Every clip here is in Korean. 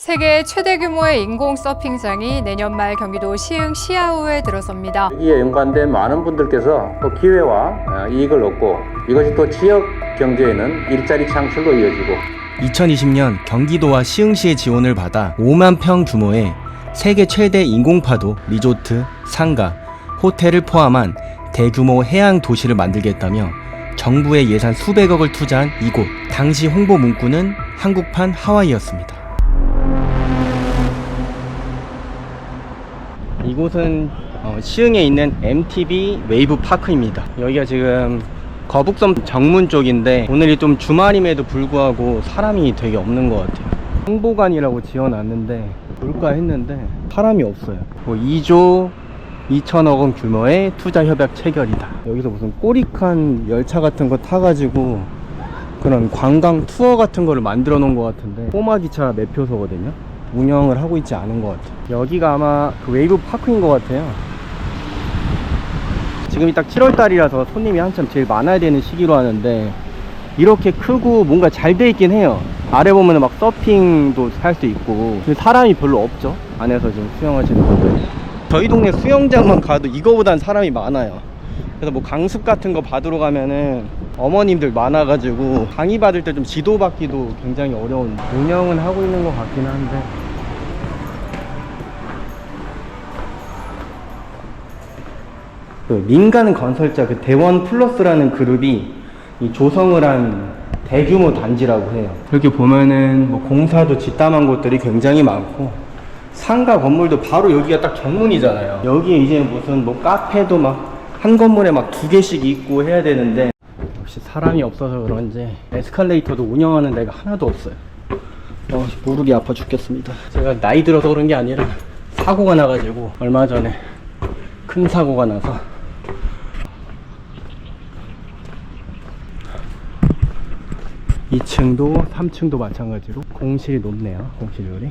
세계 최대 규모의 인공 서핑장이 내년 말 경기도 시흥 시아호에 들어섭니다. 여기에 연관된 많은 분들께서 또 기회와 이익을 얻고 이것이 또 지역 경제에는 일자리 창출로 이어지고 2020년 경기도와 시흥시의 지원을 받아 5만 평 규모의 세계 최대 인공파도, 리조트, 상가, 호텔을 포함한 대규모 해양 도시를 만들겠다며 정부의 예산 수백억을 투자한 이곳. 당시 홍보 문구는 한국판 하와이였습니다. 이곳은 시흥에 있는 MTB 웨이브 파크입니다. 여기가 지금 거북섬 정문 쪽인데 오늘이 좀 주말임에도 불구하고 사람이 되게 없는 것 같아요. 홍보관이라고 지어놨는데 볼까 했는데 사람이 없어요. 2조 2천억 원 규모의 투자 협약 체결이다. 여기서 무슨 꼬리칸 열차 같은 거 타가지고 그런 관광 투어 같은 거를 만들어 놓은 것 같은데 꼬마기차 매표소거든요. 운영을 하고 있지 않은 것 같아요. 여기가 아마 그 웨이브 파크인 것 같아요. 지금이 딱 7월달이라서 손님이 한참 제일 많아야 되는 시기로 하는데 이렇게 크고 뭔가 잘 돼 있긴 해요. 아래 보면은 막 서핑도 할 수 있고 사람이 별로 없죠. 안에서 지금 수영하시는 분들. 저희 동네 수영장만 가도 이거보단 사람이 많아요. 그래서 뭐 강습 같은 거 받으러 가면은 어머님들 많아가지고 강의 받을 때 좀 지도받기도 굉장히 어려운, 운영은 하고 있는 것 같긴 한데 그 민간 건설자 그 대원 플러스라는 그룹이 이 조성을 한 대규모 단지라고 해요. 이렇게 보면은 뭐 공사도 뒷담한 곳들이 굉장히 많고 상가 건물도 바로 여기가 딱 정문이잖아요. 여기에 이제 무슨 뭐 카페도 막 한 건물에 막 2개씩 있고 해야 되는데 역시 사람이 없어서 그런지 에스컬레이터도 운영하는 데가 하나도 없어요. 무릎이 아파 죽겠습니다. 제가 나이 들어서 그런 게 아니라 사고가 나가지고 얼마 전에 큰 사고가 나서 2층도 3층도 마찬가지로 공실이 높네요. 공실률이.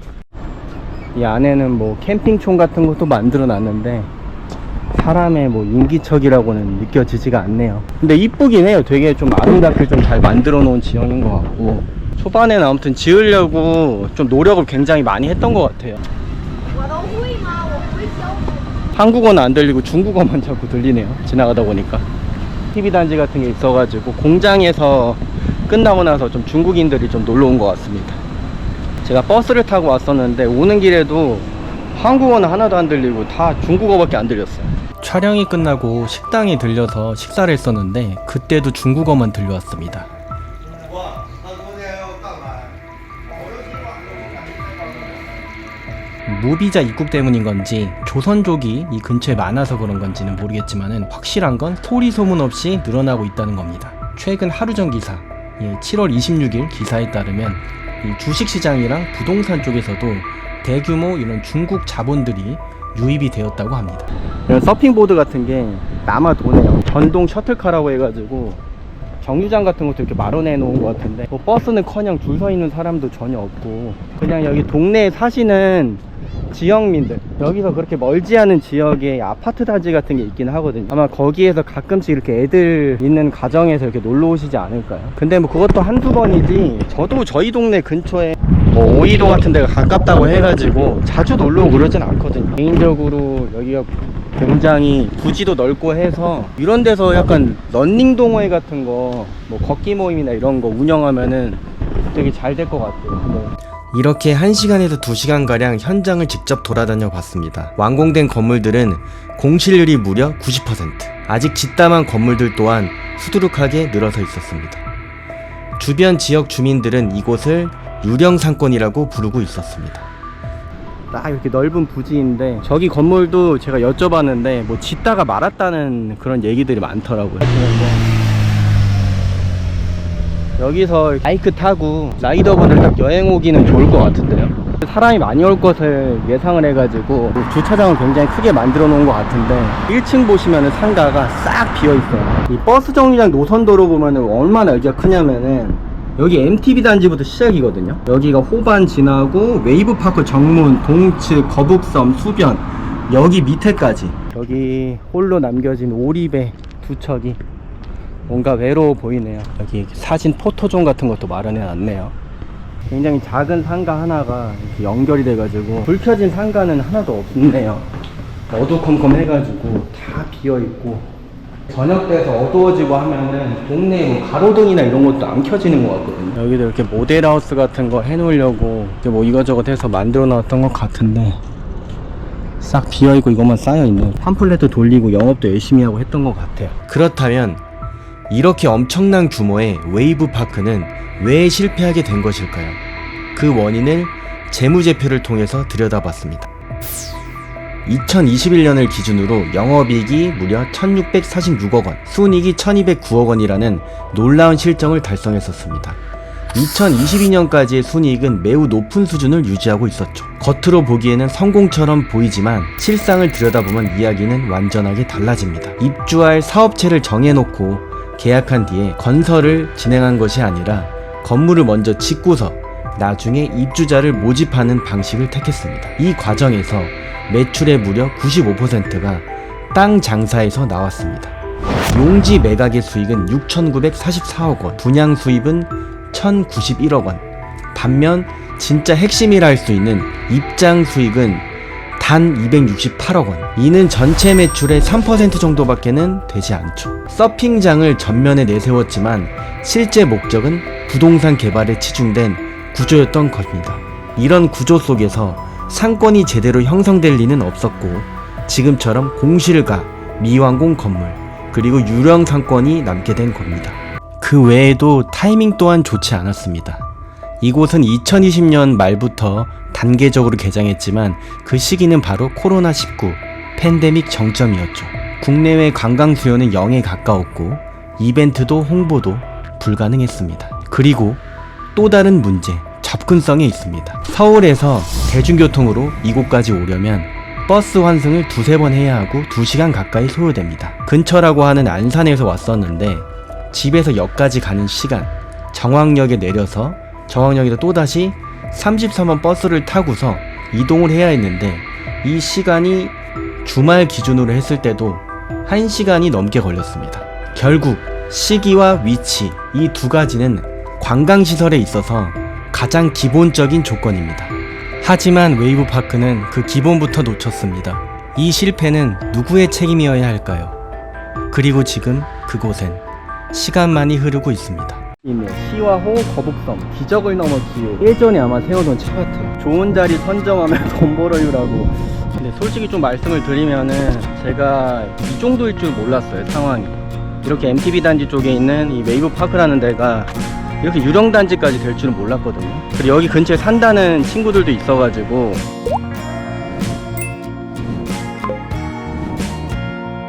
이 안에는 뭐 캠핑촌 같은 것도 만들어 놨는데 사람의 뭐 인기척이라고는 느껴지지가 않네요. 근데 이쁘긴 해요. 되게 좀 아름답게 좀 잘 만들어 놓은 지형인 것 같고 초반에는 아무튼 지으려고 좀 노력을 굉장히 많이 했던 것 같아요. 한국어는 안 들리고 중국어만 자꾸 들리네요. 지나가다 보니까 TV 단지 같은 게 있어가지고 공장에서 끝나고 나서 좀 중국인들이 좀 놀러 온 것 같습니다. 제가 버스를 타고 왔었는데 오는 길에도 한국어는 하나도 안 들리고 다 중국어밖에 안 들렸어요. 촬영이 끝나고 식당에 들려서 식사를 했었는데 그때도 중국어만 들려왔습니다. 무비자 입국 때문인 건지 조선족이 이 근처에 많아서 그런 건지는 모르겠지만은 확실한 건 소리 소문 없이 늘어나고 있다는 겁니다. 최근 하루 전 기사, 7월 26일 기사에 따르면 이 주식시장이랑 부동산 쪽에서도 대규모 이런 중국 자본들이 유입이 되었다고 합니다. 이런 서핑보드 같은 게 남아 도네요. 전동 셔틀카라고 해가지고 정류장 같은 것도 이렇게 마련해 놓은 것 같은데 뭐 버스는커녕 줄 서 있는 사람도 전혀 없고 그냥 여기 동네에 사시는 지역민들, 여기서 그렇게 멀지 않은 지역에 아파트 단지 같은 게 있긴 하거든요. 아마 거기에서 가끔씩 이렇게 애들 있는 가정에서 이렇게 놀러 오시지 않을까요? 근데 뭐 그것도 한두 번이지 저도 저희 동네 근처에 뭐 오이도 같은 데가 가깝다고 해가지고 자주 놀러 오고 그러진 않거든요. 개인적으로 여기가 굉장히 부지도 넓고 해서 이런 데서 약간 런닝 동호회 같은 거, 뭐 걷기 모임이나 이런 거 운영하면은 되게 잘 될 것 같아요. 이렇게 1시간에서 2시간가량 현장을 직접 돌아다녀 봤습니다. 완공된 건물들은 공실률이 무려 90%. 아직 짓담한 건물들 또한 수두룩하게 늘어서 있었습니다. 주변 지역 주민들은 이곳을 유령상권이라고 부르고 있었습니다. 딱 이렇게 넓은 부지인데 저기 건물도 제가 여쭤봤는데 뭐 짓다가 말았다는 그런 얘기들이 많더라고요. 여기서 바이크 타고 라이더분들 딱 여행 오기는 좋을 것 같은데요. 사람이 많이 올 것을 예상을 해가지고 주차장을 굉장히 크게 만들어 놓은 것 같은데 1층 보시면은 상가가 싹 비어 있어요. 이 버스 정류장 노선도로 보면은 얼마나 여기가 크냐면은 여기 MTB 단지부터 시작이거든요. 여기가 호반 지나고 웨이브파크 정문, 동측, 거북섬, 수변 여기 밑에까지. 여기 홀로 남겨진 오리배 두 척이 뭔가 외로워 보이네요. 여기 사진 포토존 같은 것도 마련해 놨네요. 굉장히 작은 상가 하나가 이렇게 연결이 돼가지고 불 켜진 상가는 하나도 없네요. 어두컴컴해가지고 다 비어있고 저녁 돼서 어두워지고 하면은 동네에 뭐 가로등이나 이런 것도 안 켜지는 것 같거든요. 여기도 이렇게 모델하우스 같은 거 해놓으려고 뭐 이것저것 해서 만들어 놨던 것 같은데 싹 비어있고 이것만 쌓여있네. 팜플렛도 돌리고 영업도 열심히 하고 했던 것 같아요. 그렇다면 이렇게 엄청난 규모의 웨이브 파크는 왜 실패하게 된 것일까요? 그 원인을 재무제표를 통해서 들여다봤습니다. 2021년을 기준으로 영업이익이 무려 1646억 원, 순이익이 1209억 원이라는 놀라운 실적을 달성했었습니다. 2022년까지의 순이익은 매우 높은 수준을 유지하고 있었죠. 겉으로 보기에는 성공처럼 보이지만 실상을 들여다보면 이야기는 완전하게 달라집니다. 입주할 사업체를 정해놓고 계약한 뒤에 건설을 진행한 것이 아니라 건물을 먼저 짓고서 나중에 입주자를 모집하는 방식을 택했습니다. 이 과정에서 매출의 무려 95%가 땅 장사에서 나왔습니다. 용지 매각의 수익은 6,944억 원, 분양 수입은 1,091억 원. 반면 진짜 핵심이라 할 수 있는 입장 수익은 단 268억 원. 이는 전체 매출의 3% 정도밖에는 되지 않죠. 서핑장을 전면에 내세웠지만 실제 목적은 부동산 개발에 치중된 구조였던 것입니다. 이런 구조 속에서 상권이 제대로 형성될 리는 없었고 지금처럼 공실가, 미완공 건물, 그리고 유령 상권이 남게 된 겁니다. 그 외에도 타이밍 또한 좋지 않았습니다. 이곳은 2020년 말부터 단계적으로 개장했지만 그 시기는 바로 코로나19 팬데믹 정점이었죠. 국내외 관광 수요는 0에 가까웠고 이벤트도 홍보도 불가능했습니다. 그리고 또 다른 문제, 접근성에 있습니다. 서울에서 대중교통으로 이곳까지 오려면 버스 환승을 2-3번 해야 하고 2시간 가까이 소요됩니다. 근처라고 하는 안산에서 왔었는데 집에서 역까지 가는 시간, 정왕역에 내려서 정왕역에서 또다시 33번 버스를 타고서 이동을 해야 했는데 이 시간이 주말 기준으로 했을 때도 1시간이 넘게 걸렸습니다. 결국 시기와 위치, 이 두 가지는 관광시설에 있어서 가장 기본적인 조건입니다. 하지만 웨이브파크는 그 기본부터 놓쳤습니다. 이 실패는 누구의 책임이어야 할까요? 그리고 지금 그곳엔 시간만이 흐르고 있습니다. 시화호 거북섬 기적을 넘어 기후. 예전에 아마 세워둔 차 같아요. 좋은 자리 선점하면 돈 벌어요라고. 근데 솔직히 좀 말씀을 드리면은 제가 이 정도일 줄 몰랐어요. 상황이 이렇게 MTB 단지 쪽에 있는 이 웨이브파크라는 데가 이렇게 유령 단지까지 될 줄은 몰랐거든요. 그리고 여기 근처에 산다는 친구들도 있어가지고